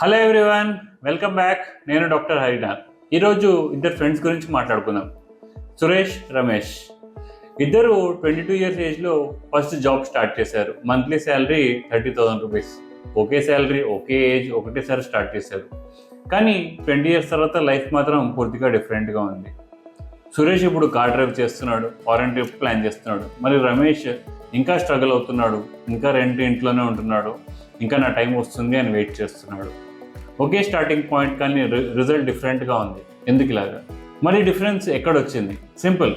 Hello everyone, welcome back. నేను doctor Harinath. ఈరోజు ఇద్దరు ఫ్రెండ్స్ గురించి మాట్లాడుకుందాం. సురేష్, రమేష్. ఇద్దరు 22 ఇయర్స్ ఏజ్లో ఫస్ట్ జాబ్ స్టార్ట్ చేశారు. Monthly salary 30,000 rupees. ఒకే శాలరీ, ఒకే ఏజ్, ఒకటేసారి స్టార్ట్ చేశారు. కానీ 20 ఇయర్స్ తర్వాత లైఫ్ మాత్రం పూర్తిగా డిఫరెంట్గా ఉంది. సురేష్ ఇప్పుడు కార్ డ్రైవ్ చేస్తున్నాడు, ఫారెన్ ట్రిప్ ప్లాన్ చేస్తున్నాడు. మరి రమేష్ ఇంకా స్ట్రగుల్ అవుతున్నాడు, ఇంకా రెంట్ ఇంట్లోనే ఉంటున్నాడు, ఇంకా నా టైం వస్తుంది అని వెయిట్ చేస్తున్నాడు. ఒకే స్టార్టింగ్ పాయింట్ కానీ రిజల్ట్ డిఫరెంట్గా ఉంది. ఎందుకు ఇలాగా? మరి డిఫరెన్స్ ఎక్కడొచ్చింది? Simple,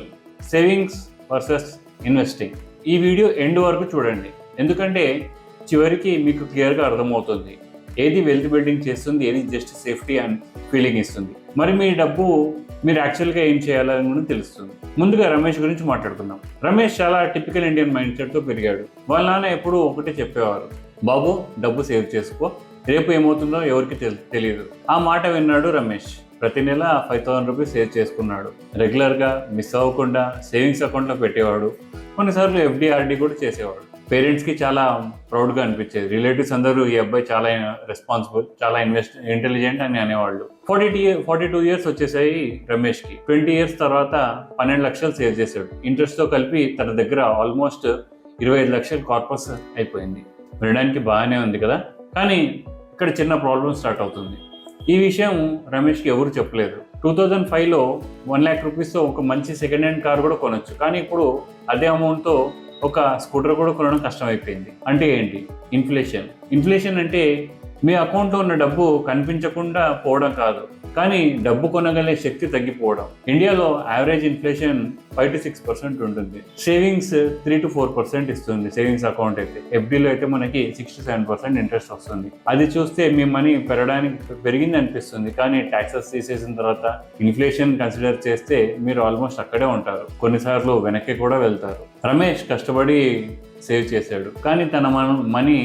savings versus investing. ఈ వీడియో ఎండ్ వరకు చూడండి, ఎందుకంటే చివరికి మీకు క్లియర్గా అర్థమవుతుంది ఏది వెల్త్ బిల్డింగ్ చేస్తుంది, ఏది జస్ట్ సేఫ్టీ అండ్ ఫీలింగ్ ఇస్తుంది. మరి మీ డబ్బు మీరు యాక్చువల్గా ఏం చేయాలని కూడా తెలుస్తుంది. ముందుగా రమేష్ గురించి మాట్లాడుకుందాం. రమేష్ చాలా టిపికల్ ఇండియన్ మైండ్ సెట్తో పెరిగాడు. వాళ్ళ నాన్న ఎప్పుడూ ఒకటే చెప్పేవారు, బాబు డబ్బు సేవ్ చేసుకో, రేపు ఏమవుతుందో ఎవరికి తెలియదు. ఆ మాట విన్నాడు రమేష్. ప్రతి నెల 5,000 రూపీస్ సేవ్ చేసుకున్నాడు. రెగ్యులర్గా మిస్ అవ్వకుండా సేవింగ్స్ అకౌంట్లో పెట్టేవాడు. కొన్నిసార్లు FD RD కూడా చేసేవాడు. పేరెంట్స్కి చాలా ప్రౌడ్గా అనిపించేది. రిలేటివ్స్ అందరూ ఈ అబ్బాయి చాలా రెస్పాన్సిబుల్, చాలా ఇంటెలిజెంట్ అని అనేవాళ్ళు. 42 ఇయర్స్ వచ్చేసాయి రమేష్కి. 20 ఇయర్స్ తర్వాత 12 లక్షలు సేవ్ చేశాడు. ఇంట్రెస్ట్తో కలిపి తన దగ్గర ఆల్మోస్ట్ 25 లక్షల కార్పస్ అయిపోయింది. వినడానికి బాగానే ఉంది కదా, కానీ ఇక్కడ చిన్న ప్రాబ్లం స్టార్ట్ అవుతుంది. ఈ విషయం రమేష్కి ఎవరు చెప్పలేదు. 2005లో 1 lakh రూపీస్తో ఒక మంచి సెకండ్ హ్యాండ్ కార్ కూడా కొనొచ్చు, కానీ ఇప్పుడు అదే అమౌంట్తో ఒక స్కూటర్ కూడా కొనడం కష్టమైపోయింది. అంటే ఏంటి? ఇన్ఫ్లేషన్ అంటే మీ అకౌంట్లో ఉన్న డబ్బు కనిపించకుండా పోవడం కాదు, కానీ డబ్బు కొనగలిగే శక్తి తగ్గిపోవడం. ఇండియాలో యావరేజ్ ఇన్ఫ్లేషన్ 5 to 6% ఉంటుంది. సేవింగ్స్ 3 to 4% ఇస్తుంది. సేవింగ్స్ అకౌంట్ అయితే, FDలో అయితే మనకి 6 to 7% ఇంట్రెస్ట్ వస్తుంది. అది చూస్తే మీ మనీ పెరిగింది అనిపిస్తుంది, కానీ ట్యాక్సెస్ తీసేసిన తర్వాత ఇన్ఫ్లేషన్ కన్సిడర్ చేస్తే మీరు ఆల్మోస్ట్ అక్కడే ఉంటారు. కొన్నిసార్లు వెనక్కి కూడా వెళ్తారు. రమేష్ కష్టపడి సేవ్ చేశాడు, కానీ తన మనీ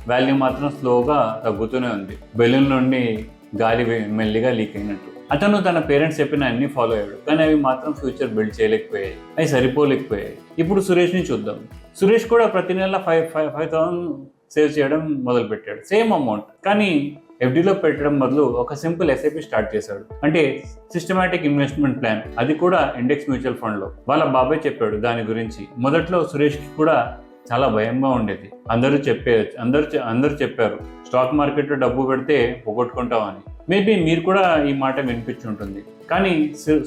వాల్యూ మాత్రం స్లోగా తగ్గుతూనే ఉంది. బెలూన్ నుండి గాలి మెల్లిగా లీక్ అయినట్టు. అతను తన పేరెంట్స్ చెప్పిన అన్ని ఫాలో అయ్యాడు, కానీ అవి మాత్రం ఫ్యూచర్ బిల్డ్ చేయలేకపోయాయి, అవి సరిపోలేకపోయాయి. ఇప్పుడు సురేష్ని చూద్దాం. సురేష్ కూడా ప్రతి నెల 5,000 సేవ్ చేయడం మొదలుపెట్టాడు. సేమ్ అమౌంట్, కానీ FDలో పెట్టడం బదులు ఒక సింపుల్ SIP స్టార్ట్ చేశాడు. అంటే సిస్టమాటిక్ ఇన్వెస్ట్మెంట్ ప్లాన్, అది కూడా ఇండెక్స్ మ్యూచువల్ ఫండ్లో. వాళ్ళ బాబాయ్ చెప్పాడు దాని గురించి. మొదట్లో సురేష్కి కూడా చాలా భయంగా ఉండేది. అందరూ చెప్పారు స్టాక్ మార్కెట్లో డబ్బు పెడితే పోగొట్టుకుంటామని. మేబీ మీరు కూడా ఈ మాట వినిపించి ఉంటుంది. కానీ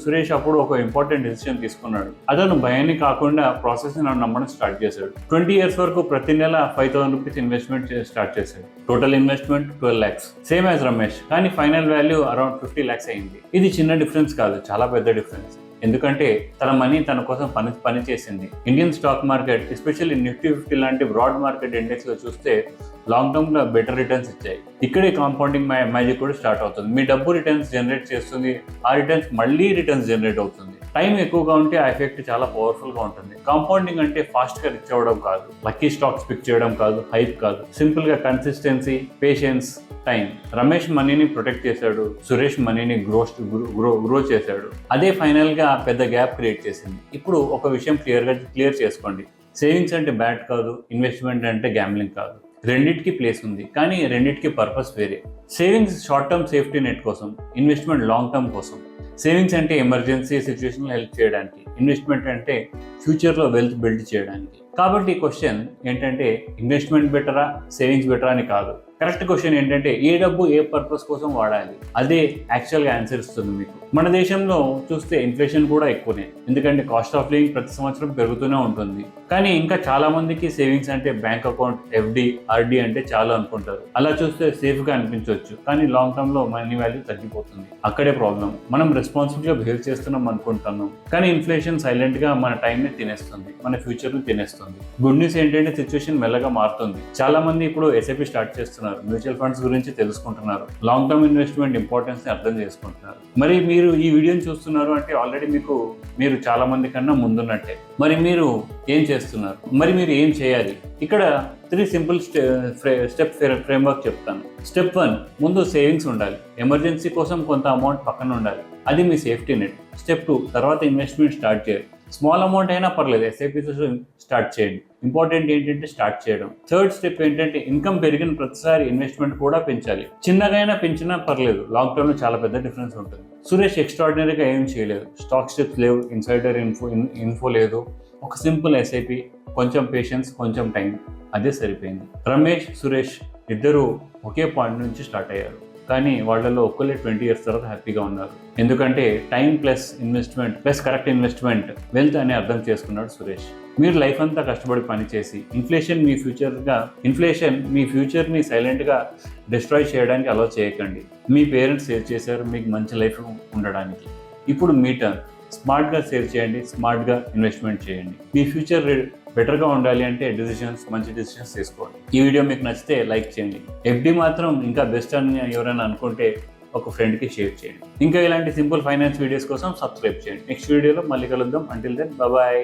సురేష్ అప్పుడు ఒక ఇంపార్టెంట్ డెసిషన్ తీసుకున్నాడు. అతను భయాన్ని కాకుండా ప్రాసెస్ని నమ్మడం స్టార్ట్ చేశాడు. 20 ఇయర్స్ వరకు ప్రతి నెల 5,000 రూపీస్ ఇన్వెస్ట్మెంట్ స్టార్ట్ చేశాడు. Total investment 12 lakhs, same as Ramesh. కానీ ఫైనల్ వాల్యూ అరౌండ్ 50 lakhs అయింది. ఇది చిన్న డిఫరెన్స్ కాదు, చాలా పెద్ద డిఫరెన్స్. ఎందుకంటే తన మనీ తన కోసం పని చేసింది. Indian stock market, especially Nifty 50 లాంటి బ్రాడ్ మార్కెట్ ఇండెక్స్లో చూస్తే లాంగ్ టర్మ్లో బెటర్ రిటర్న్స్ ఇచ్చాయి. ఇక్కడే కాంపౌండింగ్ మ్యాజిక్ కూడా స్టార్ట్ అవుతుంది. మీ డబ్బు రిటర్న్స్ జనరేట్ చేస్తుంది, ఆ రిటర్న్స్ మళ్ళీ రిటర్న్స్ జనరేట్ అవుతుంది. టైం ఎక్కువగా ఉంటే ఆ ఎఫెక్ట్ చాలా పవర్ఫుల్గా ఉంటుంది. కాంపౌండింగ్ అంటే ఫాస్ట్గా రిచ్ అవ్వడం కాదు, లక్కీ స్టాక్స్ పిక్ చేయడం కాదు, హైప్ కాదు. సింపుల్గా కన్సిస్టెన్సీ, పేషెన్స్, టైం. రమేష్ మనీని ప్రొటెక్ట్ చేశాడు, సురేష్ మనీని గ్రో చేశాడు. అదే ఫైనల్గా పెద్ద గ్యాప్ క్రియేట్ చేసింది. ఇప్పుడు ఒక విషయం క్లియర్ చేసుకోండి. సేవింగ్స్ అంటే బ్యాడ్ కాదు, ఇన్వెస్ట్మెంట్ అంటే గ్యాంబ్లింగ్ కాదు. రెండిటికి ప్లేస్ ఉంది, కానీ రెండిటికి పర్పస్ వేరే. Savings short term safety net కోసం, ఇన్వెస్ట్మెంట్ లాంగ్ టర్మ్ కోసం. సేవింగ్స్ అంటే ఎమర్జెన్సీ సిచ్యువేషన్లో హెల్ప్ చేయడానికి, ఇన్వెస్ట్మెంట్ అంటే ఫ్యూచర్లో వెల్త్ బిల్డ్ చేయడానికి. కాబట్టి క్వశ్చన్ ఏంటంటే ఇన్వెస్ట్మెంట్ బెటరా, సేవింగ్స్ బెటరా అని కాదు. కరెక్ట్ క్వశ్చన్ ఏంటంటే ఏ డబ్బు ఏ పర్పస్ కోసం వాడాలి, అదే యాక్చువల్గా ఆన్సర్ ఇస్తుంది మీకు. మన దేశంలో చూస్తే ఇన్ఫ్లేషన్ కూడా ఎక్కువనే, ఎందుకంటే కాస్ట్ ఆఫ్ లివింగ్ ప్రతి సంవత్సరం పెరుగుతూనే ఉంటుంది. కానీ ఇంకా చాలా మందికి సేవింగ్స్ అంటే బ్యాంక్ అకౌంట్, FD RD అంటే చాలా అనుకుంటారు. అలా చూస్తే సేఫ్గా అనిపించవచ్చు, కానీ లాంగ్ టర్మ్లో మనీ వాల్యూ తగ్గిపోతుంది. అక్కడే ప్రాబ్లం. మనం రెస్పాన్సిబుల్గా బిహేవ్ చేస్తున్నాం అనుకుంటున్నాం, కానీ ఇన్ఫ్లేషన్ సైలెంట్గా మన టైంని తినేస్తుంది, మన ఫ్యూచర్ని తినేస్తుంది. గుడ్ న్యూస్ ఏంటంటే సిచ్యువేషన్ మెల్లగా మారుతుంది. చాలా మంది ఇప్పుడు SIP స్టార్ట్ చేస్తున్నారు, మ్యూచువల్ ఫండ్స్ గురించి తెలుసుకుంటున్నారు, లాంగ్ టర్మ్ ఇన్వెస్ట్మెంట్ ఇంపార్టెన్స్ ని అర్థం చేసుకుంటున్నారు. మరి మీరు ఈ వీడియోని చూస్తున్నారు అంటే ఆల్రెడీ మీరు చాలా మంది కన్నా ముందున్నట్టే. మరి మీరు ఏం చేస్తున్నారు? మరి మీరు ఏం చేయాలి? ఇక్కడ 3 సింపుల్ స్టెప్ ఫ్రేమ్వర్క్ చెప్తాను. స్టెప్ 1, ముందు సేవింగ్స్ ఉండాలి. ఎమర్జెన్సీ కోసం కొంత అమౌంట్ పక్కన ఉండాలి, అది మీ సేఫ్టీ నెట్. స్టెప్ 2, తర్వాత ఇన్వెస్ట్మెంట్ స్టార్ట్ చేయాలి. స్మాల్ అమౌంట్ అయినా పర్లేదు, ఎస్ఐపితో స్టార్ట్ చేయండి. ఇంపార్టెంట్ ఏంటంటే స్టార్ట్ చేయడం. థర్డ్ స్టెప్ ఏంటంటే ఇన్కమ్ పెరిగిన ప్రతిసారి ఇన్వెస్ట్మెంట్ కూడా పెంచాలి. చిన్నగైనా పెంచినా పర్లేదు, లాంగ్ టర్మ్ లో చాలా పెద్ద డిఫరెన్స్ ఉంటుంది. సురేష్ ఎక్స్ట్రాడినరీగా ఏం చేయలేదు, స్టాక్ స్టెప్స్ లేవు, ఇన్సైడర్ ఇన్ఫో లేదు, ఒక సింపుల్ ఎస్ఐపి, కొంచెం పేషెన్స్, కొంచెం టైం, అదే సరిపోయింది. రమేష్, సురేష్ ఇద్దరు ఒకే పాయింట్ నుంచి స్టార్ట్ అయ్యారు, కానీ వాళ్ళలో ఒక్కళ్ళే 20 years తర్వాత హ్యాపీగా ఉన్నారు. ఎందుకంటే time plus investment plus correct investment wealth అని అర్థం చేసుకున్నాడు సురేష్. మీరు లైఫ్ అంతా కష్టపడి పనిచేసి ఇన్ఫ్లేషన్ మీ ఫ్యూచర్ని సైలెంట్గా డిస్ట్రాయ్ చేయడానికి అలౌ చేయకండి. మీ పేరెంట్స్ సేవ్ చేశారు మీకు మంచి లైఫ్ ఉండడానికి. ఇప్పుడు మీ టర్న్. స్మార్ట్గా సేవ్ చేయండి, స్మార్ట్గా ఇన్వెస్ట్మెంట్ చేయండి. మీ ఫ్యూచర్ బెటర్గా ఉండాలి అంటే మంచి డెసిషన్స్ తీసుకోండి. ఈ వీడియో మీకు నచ్చితే లైక్ చేయండి. ఎఫ్డి మాత్రం ఇంకా బెస్ట్ అని ఎవరైనా అనుకుంటే ఒక ఫ్రెండ్కి షేర్ చేయండి. ఇంకా ఇలాంటి సింపుల్ ఫైనాన్స్ వీడియోస్ కోసం సబ్స్క్రైబ్ చేయండి. నెక్స్ట్ వీడియోలో మళ్ళీ కలుద్దాం. Until then bye.